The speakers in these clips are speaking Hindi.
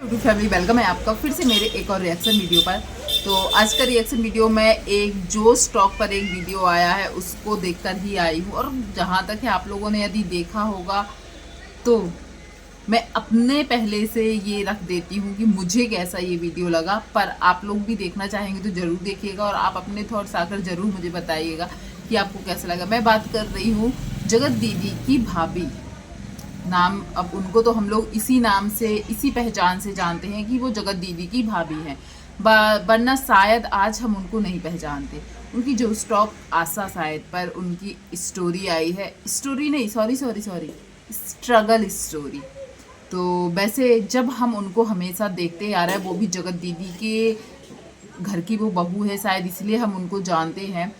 यूट्यूब फैमिली वेलकम है आपका फिर से मेरे एक और रिएक्शन वीडियो पर। तो आज का रिएक्शन वीडियो में एक जो स्टॉक पर एक वीडियो आया है उसको देखकर ही आई हूँ। और जहाँ तक है आप लोगों ने यदि देखा होगा तो मैं अपने पहले से ये रख देती हूँ कि मुझे कैसा ये वीडियो लगा। पर आप लोग भी देखना चाहेंगे तो ज़रूर देखिएगा और आप अपने थॉट्स आकर ज़रूर मुझे बताइएगा कि आपको कैसा लगा। मैं बात कर रही हूँ जगत दीदी की भाभी। नाम अब उनको तो हम लोग इसी नाम से इसी पहचान से जानते हैं कि वो जगत दीदी की भाभी हैं, वरना शायद आज हम उनको नहीं पहचानते। उनकी जो स्टॉक आशा शायद पर उनकी स्टोरी आई है, स्टोरी नहीं sorry sorry sorry struggle story. तो वैसे जब हम उनको हमेशा देखते आ रहे हैं, वो भी जगत दीदी के घर की वो बहू है शायद, इसलिए हम उनको जानते हैं।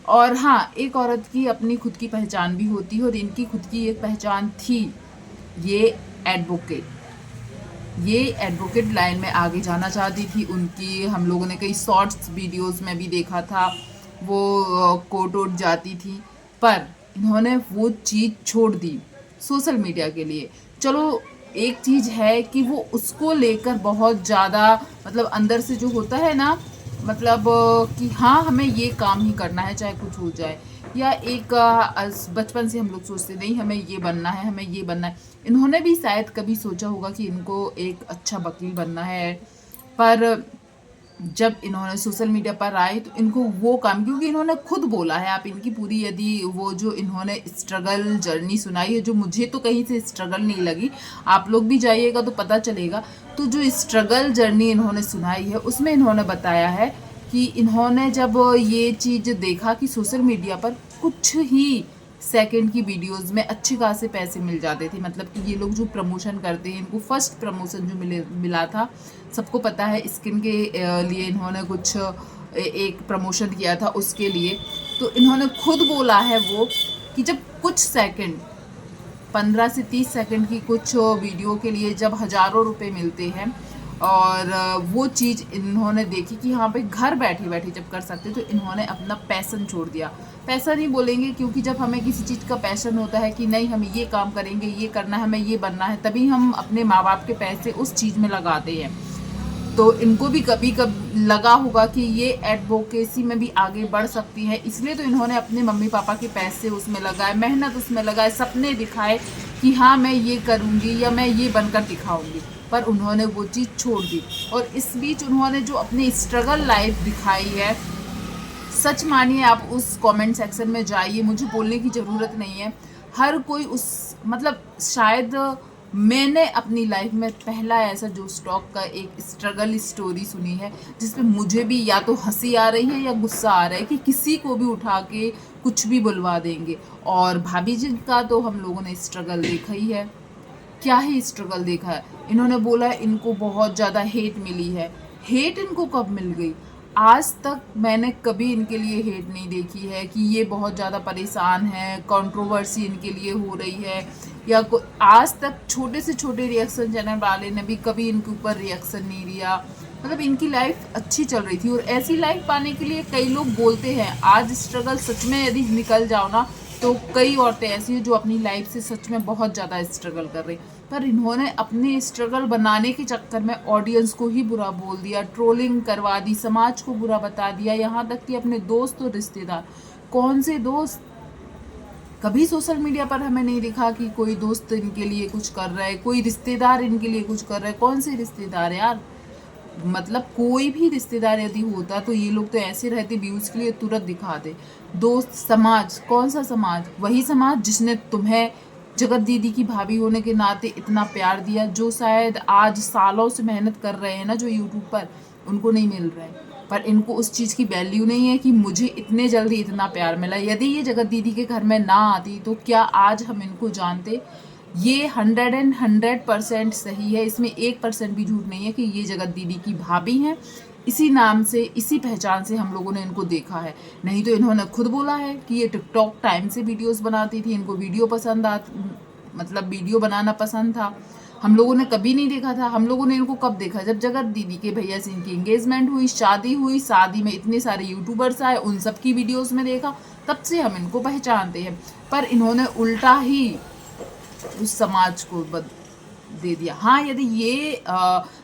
और हाँ, एक औरत की अपनी खुद की पहचान भी होती है और इनकी खुद की एक पहचान थी, ये एडवोकेट। ये एडवोकेट लाइन में आगे जाना चाहती थी। उनकी हम लोगों ने कई शॉर्ट्स वीडियोस में भी देखा था, वो कोर्ट वोट जाती थी, पर इन्होंने वो चीज़ छोड़ दी सोशल मीडिया के लिए। चलो एक चीज़ है कि वो उसको लेकर बहुत ज़्यादा मतलब अंदर से जो होता है ना, मतलब कि हाँ हमें ये काम ही करना है चाहे कुछ हो जाए, या एक बचपन से हम लोग सोचते नहीं हमें ये बनना है हमें ये बनना है। इन्होंने भी शायद कभी सोचा होगा कि इनको एक अच्छा वकील बनना है, पर जब इन्होंने सोशल मीडिया पर आए तो इनको वो काम, क्योंकि इन्होंने खुद बोला है, आप इनकी पूरी यदि वो जो इन्होंने स्ट्रगल जर्नी सुनाई है, जो मुझे तो कहीं से स्ट्रगल नहीं लगी, आप लोग भी जाइएगा तो पता चलेगा। तो जो स्ट्रगल जर्नी इन्होंने सुनाई है उसमें इन्होंने बताया है कि इन्होंने जब ये चीज़ देखा कि सोशल मीडिया पर कुछ ही सेकंड की वीडियोस में अच्छे खासे पैसे मिल जाते थे, मतलब कि ये लोग जो प्रमोशन करते हैं, इनको फर्स्ट प्रमोशन जो मिला था, सबको पता है स्किन के लिए इन्होंने कुछ एक प्रमोशन किया था उसके लिए। तो इन्होंने खुद बोला है वो कि जब कुछ सेकंड 15 से 30 सेकंड की कुछ वीडियो के लिए जब हज़ारों रुपए मिलते हैं, और वो चीज़ इन्होंने देखी कि यहाँ पे घर बैठे बैठे जब कर सकते, तो इन्होंने अपना पैशन छोड़ दिया। पैसा नहीं बोलेंगे, क्योंकि जब हमें किसी चीज़ का पैशन होता है कि नहीं हम ये काम करेंगे, ये करना है, हमें ये बनना है, तभी हम अपने माँ बाप के पैसे उस चीज़ में लगाते हैं। तो इनको भी कभी कभी लगा होगा कि ये एडवोकेसी में भी आगे बढ़ सकती है, इसलिए तो इन्होंने अपने मम्मी पापा के पैसे उसमें लगाए, मेहनत उसमें लगाए, सपने दिखाए कि हाँ मैं ये करूँगी या मैं ये बनकर दिखाऊंगी, पर उन्होंने वो चीज़ छोड़ दी। और इस बीच उन्होंने जो अपनी स्ट्रगल लाइफ दिखाई है, सच मानिए आप उस कमेंट सेक्शन में जाइए, मुझे बोलने की ज़रूरत नहीं है, हर कोई उस मतलब शायद मैंने अपनी लाइफ में पहला ऐसा जो स्टॉक का एक स्ट्रगल स्टोरी सुनी है जिसमें मुझे भी या तो हंसी आ रही है या गुस्सा आ रहा है कि किसी को भी उठा के कुछ भी बुलवा देंगे। और भाभी जी का तो हम लोगों ने स्ट्रगल देखा ही है, क्या ही स्ट्रगल देखा है। इन्होंने बोला इनको बहुत ज़्यादा हेट मिली है। हेट इनको कब मिल गई? आज तक मैंने कभी इनके लिए हेट नहीं देखी है कि ये बहुत ज़्यादा परेशान है, कंट्रोवर्सी इनके लिए हो रही है, या आज तक छोटे से छोटे रिएक्शन चैनल वाले ने भी कभी इनके ऊपर रिएक्शन नहीं दिया। मतलब इनकी लाइफ अच्छी चल रही थी, और ऐसी लाइफ पाने के लिए कई लोग बोलते हैं आज स्ट्रगल सच में यदि निकल जाओ ना, तो कई औरतें ऐसी हैं जो अपनी लाइफ से सच में बहुत ज़्यादा स्ट्रगल कर रही, पर इन्होंने अपने स्ट्रगल बनाने के चक्कर में ऑडियंस को ही बुरा बोल दिया, ट्रोलिंग करवा दी, समाज को बुरा बता दिया, यहाँ तक कि अपने दोस्त और रिश्तेदार। कौन से दोस्त? कभी सोशल मीडिया पर हमें नहीं दिखा कि कोई दोस्त इनके लिए कुछ कर रहा है, कोई रिश्तेदार इनके लिए कुछ कर रहा है। कौन से रिश्तेदार यार? मतलब कोई भी रिश्तेदार यदि होता तो ये लोग तो ऐसे रहते, व्यूज के लिए तुरंत दिखाते। दोस्त, समाज, कौन सा समाज? वही समाज जिसने तुम्हें जगत दीदी की भाभी होने के नाते इतना प्यार दिया, जो शायद आज सालों से मेहनत कर रहे हैं ना जो यूट्यूब पर, उनको नहीं मिल रहा है। पर इनको उस चीज़ की वैल्यू नहीं है कि मुझे इतने जल्दी इतना प्यार मिला। यदि ये जगत दीदी के घर में ना आती तो क्या आज हम इनको जानते? ये 100% सही है, इसमें 1% भी झूठ नहीं है कि ये जगत दीदी की भाभी हैं। इसी नाम से, इसी पहचान से हम लोगों ने इनको देखा है। नहीं तो इन्होंने खुद बोला है कि ये टिकटॉक टाइम से वीडियोस बनाती थी, इनको वीडियो पसंद मतलब वीडियो बनाना पसंद था। हम लोगों ने कभी नहीं देखा था। हम लोगों ने इनको कब देखा? जब जगत दीदी के भैया से इनकी एंगेजमेंट हुई, शादी हुई, शादी में इतने सारे यूट्यूबर्स आए, उन सब की वीडियोस में देखा, तब से हम इनको पहचानते हैं। पर इन्होंने उल्टा ही उस समाज को दे दिया। हाँ, यदि ये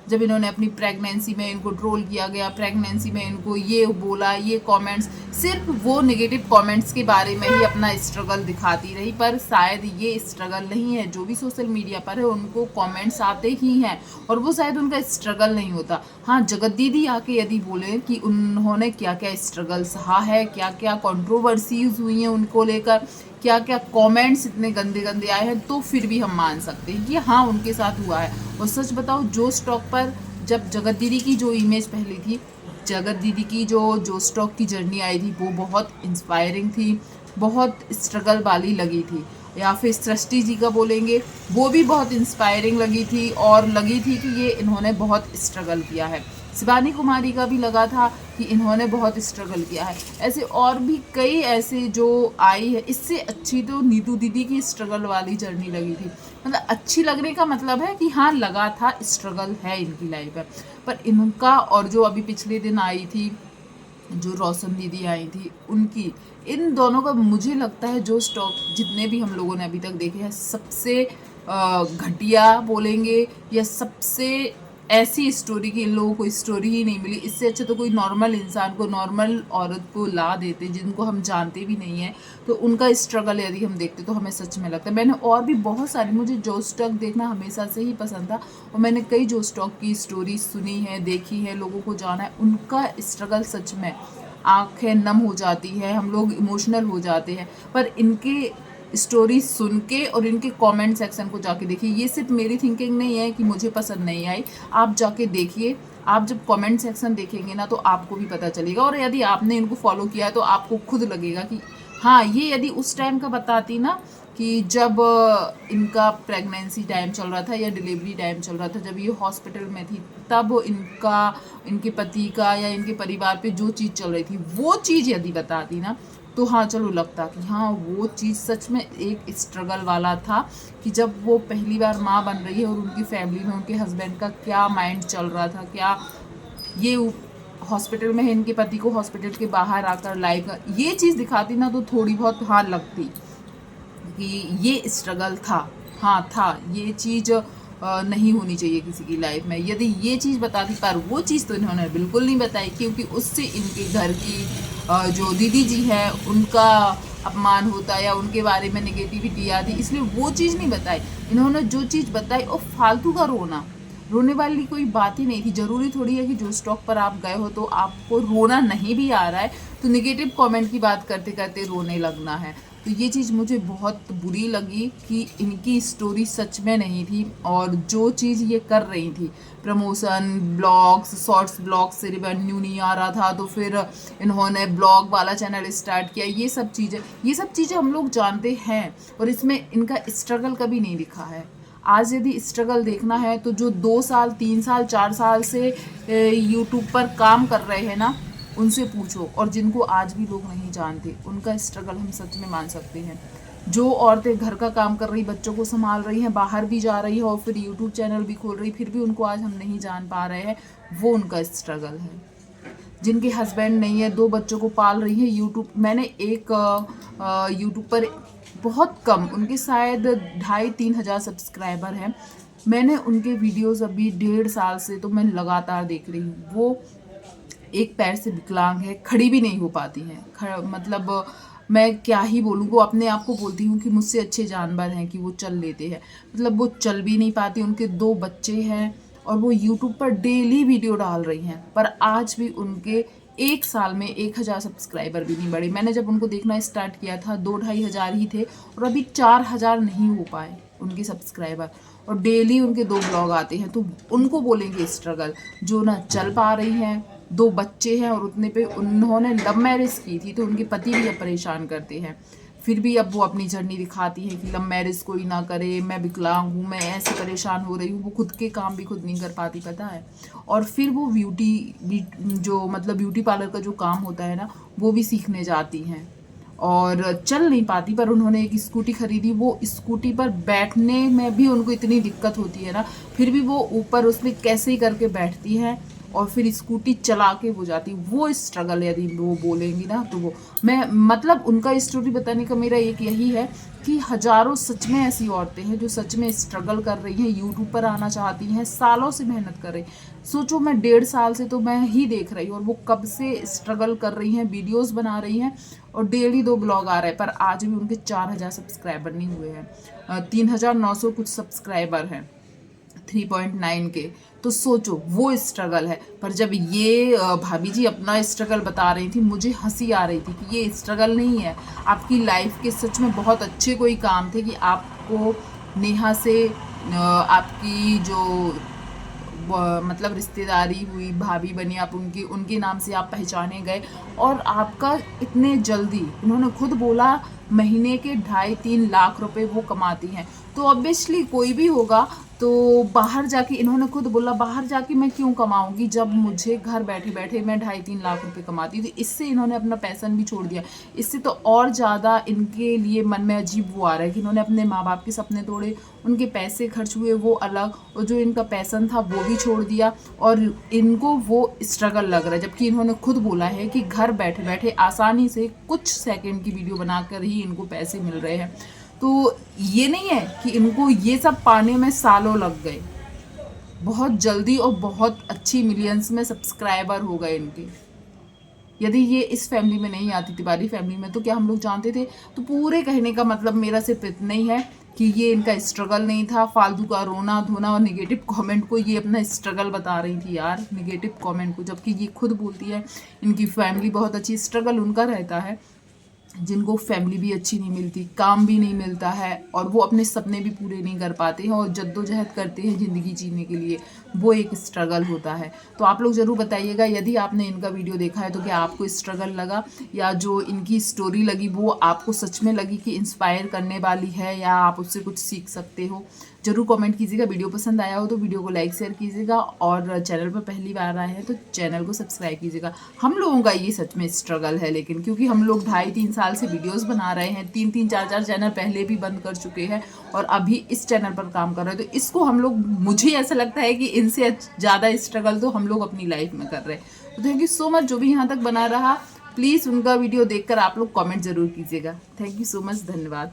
जब इन्होंने अपनी प्रेगनेंसी में इनको ट्रोल किया गया, प्रेगनेंसी में इनको ये बोला, ये कमेंट्स, सिर्फ वो नेगेटिव कमेंट्स के बारे में ही अपना स्ट्रगल दिखाती रही, पर शायद ये स्ट्रगल नहीं है। जो भी सोशल मीडिया पर है उनको कमेंट्स आते ही हैं और वो शायद उनका स्ट्रगल नहीं होता। हाँ, जगत दीदी आके यदि बोले कि उन्होंने क्या क्या स्ट्रगल सहा है, क्या क्या कंट्रोवर्सीज हुई हैं उनको लेकर, क्या क्या कमेंट्स इतने गंदे गंदे आए हैं, तो फिर भी हम मान सकते हैं कि हाँ उनके साथ हुआ है। और सच बताओ, जो स्टॉक पर जब जगत दीदी की जो इमेज पहली थी, जगत दीदी की जो स्टॉक की जर्नी आई थी, वो बहुत इंस्पायरिंग थी, बहुत स्ट्रगल वाली लगी थी। या फिर सृष्टि जी का बोलेंगे, वो भी बहुत इंस्पायरिंग लगी थी और लगी थी कि ये इन्होंने बहुत स्ट्रगल किया है। शिवानी कुमारी का भी लगा था कि इन्होंने बहुत स्ट्रगल किया है। ऐसे और भी कई ऐसे जो आई है। इससे अच्छी तो नीतू दीदी की स्ट्रगल वाली जर्नी लगी थी। मतलब अच्छी लगने का मतलब है कि हाँ, लगा था स्ट्रगल है इनकी लाइफ में। पर इनका और जो अभी पिछले दिन आई थी, जो रोशन दीदी आई थी, उनकी, इन दोनों का मुझे लगता है जो स्टॉक जितने भी हम लोगों ने अभी तक देखे हैं, सबसे घटिया बोलेंगे या सबसे ऐसी स्टोरी की इन लोगों को स्टोरी ही नहीं मिली। इससे अच्छा तो कोई नॉर्मल इंसान को, नॉर्मल औरत को ला देते जिनको हम जानते भी नहीं हैं, तो उनका स्ट्रगल यदि हम देखते तो हमें सच में लगता है। मैंने और भी बहुत सारी, मुझे जो स्टॉक देखना हमेशा से ही पसंद था और मैंने कई जो स्टॉक की स्टोरी सुनी है, देखी है, लोगों को जाना है, उनका स्ट्रगल सच में आंखें नम हो जाती है, हम लोग इमोशनल हो जाते हैं। पर इनके स्टोरी सुन के और इनके कमेंट सेक्शन को जाके देखिए। ये सिर्फ मेरी थिंकिंग नहीं है कि मुझे पसंद नहीं आई, आप जाके देखिए। आप जब कमेंट सेक्शन देखेंगे ना तो आपको भी पता चलेगा, और यदि आपने इनको फॉलो किया है तो आपको खुद लगेगा कि हाँ, ये यदि उस टाइम का बताती ना कि जब इनका प्रेगनेंसी टाइम चल रहा था या डिलीवरी टाइम चल रहा था, जब ये हॉस्पिटल में थी, तब इनके पति का या इनके परिवार पे जो चीज़ चल रही थी, वो चीज़ यदि बताती ना तो हाँ चलो लगता कि हाँ वो चीज़ सच में एक स्ट्रगल वाला था, कि जब वो पहली बार माँ बन रही है और उनकी फैमिली में उनके हस्बैंड का क्या माइंड चल रहा था, क्या ये हॉस्पिटल में है, इनके पति को हॉस्पिटल के बाहर आकर लाइव, ये चीज़ दिखाती ना तो थोड़ी बहुत हाँ लगती कि ये स्ट्रगल था। हाँ था, ये चीज़ नहीं होनी चाहिए किसी की लाइफ में, यदि ये चीज़ बताती। पर वो चीज़ तो इन्होंने बिल्कुल नहीं बताई, क्योंकि उससे इनके घर की जो दीदी जी है उनका अपमान होता या उनके बारे में नेगेटिविटी आती, इसलिए वो चीज़ नहीं बताई। इन्होंने जो चीज़ बताई वो फालतू का रोने वाली कोई बात ही नहीं थी। ज़रूरी थोड़ी है कि जो स्टॉक पर आप गए हो तो आपको रोना नहीं भी आ रहा है तो नेगेटिव कमेंट की बात करते करते रोने लगना है। तो ये चीज़ मुझे बहुत बुरी लगी कि इनकी स्टोरी सच में नहीं थी, और जो चीज़ ये कर रही थी, प्रमोशन, ब्लॉग्स, शॉर्ट्स ब्लॉग से रिवेन्यू नहीं आ रहा था तो फिर इन्होंने ब्लॉग वाला चैनल स्टार्ट किया, ये सब चीज़ें हम लोग जानते हैं, और इसमें इनका स्ट्रगल कभी नहीं दिखा है। आज यदि स्ट्रगल देखना है तो जो 2 साल 3 साल 4 साल से यूट्यूब पर काम कर रहे हैं ना, उनसे पूछो, और जिनको आज भी लोग नहीं जानते उनका स्ट्रगल हम सच में मान सकते हैं। जो औरतें घर का काम कर रही, बच्चों को संभाल रही हैं, बाहर भी जा रही है और फिर यूट्यूब चैनल भी खोल रही, फिर भी उनको आज हम नहीं जान पा रहे हैं, वो उनका स्ट्रगल है। जिनके हस्बैंड नहीं है, 2 बच्चों को पाल रही है, यूट्यूब, मैंने एक यूट्यूब पर बहुत कम, उनके शायद 2,500-3 हज़ार सब्सक्राइबर हैं, मैंने उनके वीडियोस अभी 1.5 साल से तो मैं लगातार देख रही हूँ। वो एक पैर से विकलांग है, खड़ी भी नहीं हो पाती हैं, मतलब मैं क्या ही बोलूँ, वो अपने आप को बोलती हूँ कि मुझसे अच्छे जानवर हैं कि वो चल लेते हैं, मतलब वो चल भी नहीं पाती। उनके 2 बच्चे हैं और वो यूट्यूब पर डेली वीडियो डाल रही हैं, पर आज भी उनके 1 साल में 1,000 सब्सक्राइबर भी नहीं बढ़े। मैंने जब उनको देखना स्टार्ट किया था 2-2.5 हज़ार ही थे, और अभी 4,000 नहीं हो पाए उनके सब्सक्राइबर, और डेली उनके 2 ब्लॉग आते हैं। तो उनको बोलेंगे स्ट्रगल, जो ना चल पा रही हैं, 2 बच्चे हैं, और उतने पे उन्होंने लव मैरिज की थी तो उनके पति भी अब परेशान करते हैं, फिर भी अब वो अपनी जर्नी दिखाती है कि लव मैरिज कोई ना करे, मैं विकलांग हूँ, मैं ऐसे परेशान हो रही हूँ। वो खुद के काम भी खुद नहीं कर पाती, पता है। और फिर वो ब्यूटी पार्लर का जो काम होता है ना, वो भी सीखने जाती हैं और चल नहीं पाती, पर उन्होंने एक स्कूटी खरीदी। वो स्कूटी पर बैठने में भी उनको इतनी दिक्कत होती है ना, फिर भी वो ऊपर उसमें कैसे ही करके बैठती हैं और फिर स्कूटी चला के वो जाती, वो स्ट्रगल यदि वो बोलेंगी ना तो वो मैं मतलब उनका स्टोरी बताने का मेरा एक यही है कि हजारों सच में ऐसी औरतें हैं जो सच में स्ट्रगल कर रही हैं, यूट्यूब पर आना चाहती हैं, सालों से मेहनत कर रही। सोचो मैं 1.5 साल से तो मैं ही देख रही हूँ और वो कब से स्ट्रगल कर रही हैं, वीडियोस बना रही हैं और डेली 2 ब्लॉग आ रहे हैं, पर आज भी उनके 4000 सब्सक्राइबर नहीं हुए हैं। 3900 कुछ सब्सक्राइबर हैं 3.9 के। तो सोचो वो स्ट्रगल है। पर जब ये भाभी जी अपना स्ट्रगल बता रही थी, मुझे हंसी आ रही थी कि ये स्ट्रगल नहीं है, आपकी लाइफ के सच में बहुत अच्छे कोई काम थे कि आपको नेहा से आपकी जो मतलब रिश्तेदारी हुई, भाभी बनी, आप उनके नाम से आप पहचाने गए और आपका इतने जल्दी, उन्होंने खुद बोला महीने के 2.5-3 लाख रुपए वो कमाती हैं। तो ऑब्वियसली कोई भी होगा तो बाहर जाके, इन्होंने खुद बोला बाहर जाके मैं क्यों कमाऊंगी जब मुझे घर बैठे बैठे मैं 2.5-3 लाख रुपए कमाती हूँ। तो इससे इन्होंने अपना पैसन भी छोड़ दिया। इससे तो और ज़्यादा इनके लिए मन में अजीब वो आ रहा है कि इन्होंने अपने माँ बाप के सपने तोड़े, उनके पैसे खर्च हुए वो अलग, और जो इनका पैसन था वो भी छोड़ दिया और इनको वो स्ट्रगल लग रहा है। जबकि इन्होंने खुद बोला है कि घर बैठे बैठे आसानी से कुछ सेकंड की वीडियो बनाकर ही इनको पैसे मिल रहे हैं। तो ये नहीं है कि इनको ये सब पाने में सालों लग गए, बहुत जल्दी और बहुत अच्छी मिलियंस में सब्सक्राइबर हो गए इनके। यदि ये इस फैमिली में नहीं आती, तिवारी फैमिली में, तो क्या हम लोग जानते थे? तो पूरे कहने का मतलब मेरा सिर्फ इतना ही है कि ये इनका स्ट्रगल नहीं था, फालतू का रोना धोना और निगेटिव कमेंट को ये अपना स्ट्रगल बता रही थी यार, निगेटिव कमेंट को। जबकि ये खुद बोलती है इनकी फैमिली बहुत अच्छी, स्ट्रगल उनका रहता है जिनको फैमिली भी अच्छी नहीं मिलती, काम भी नहीं मिलता है और वो अपने सपने भी पूरे नहीं कर पाते हैं और जद्दोजहद करते हैं ज़िंदगी जीने के लिए, वो एक स्ट्रगल होता है। तो आप लोग ज़रूर बताइएगा यदि आपने इनका वीडियो देखा है तो क्या आपको स्ट्रगल लगा या जो इनकी स्टोरी लगी वो आपको सच में लगी कि इंस्पायर करने वाली है या आप उससे कुछ सीख सकते हो। जरूर कमेंट कीजिएगा। वीडियो पसंद आया हो तो वीडियो को लाइक शेयर कीजिएगा और चैनल पर पहली बार आए हैं तो चैनल को सब्सक्राइब कीजिएगा। हम लोगों का ये सच में स्ट्रगल है, लेकिन क्योंकि हम लोग 2.5-3 साल से वीडियोस बना रहे हैं, 3-3 4-4 चैनल पहले भी बंद कर चुके हैं और अभी इस चैनल पर काम कर रहे हैं, तो इसको हम लोग, मुझे ऐसा लगता है कि इनसे ज़्यादा स्ट्रगल तो हम लोग अपनी लाइफ में कर रहे हैं। तो थैंक यू सो मच जो भी यहाँ तक बना रहा। प्लीज़ उनका वीडियो देखकर आप लोग कमेंट ज़रूर कीजिएगा। थैंक यू सो मच, धन्यवाद।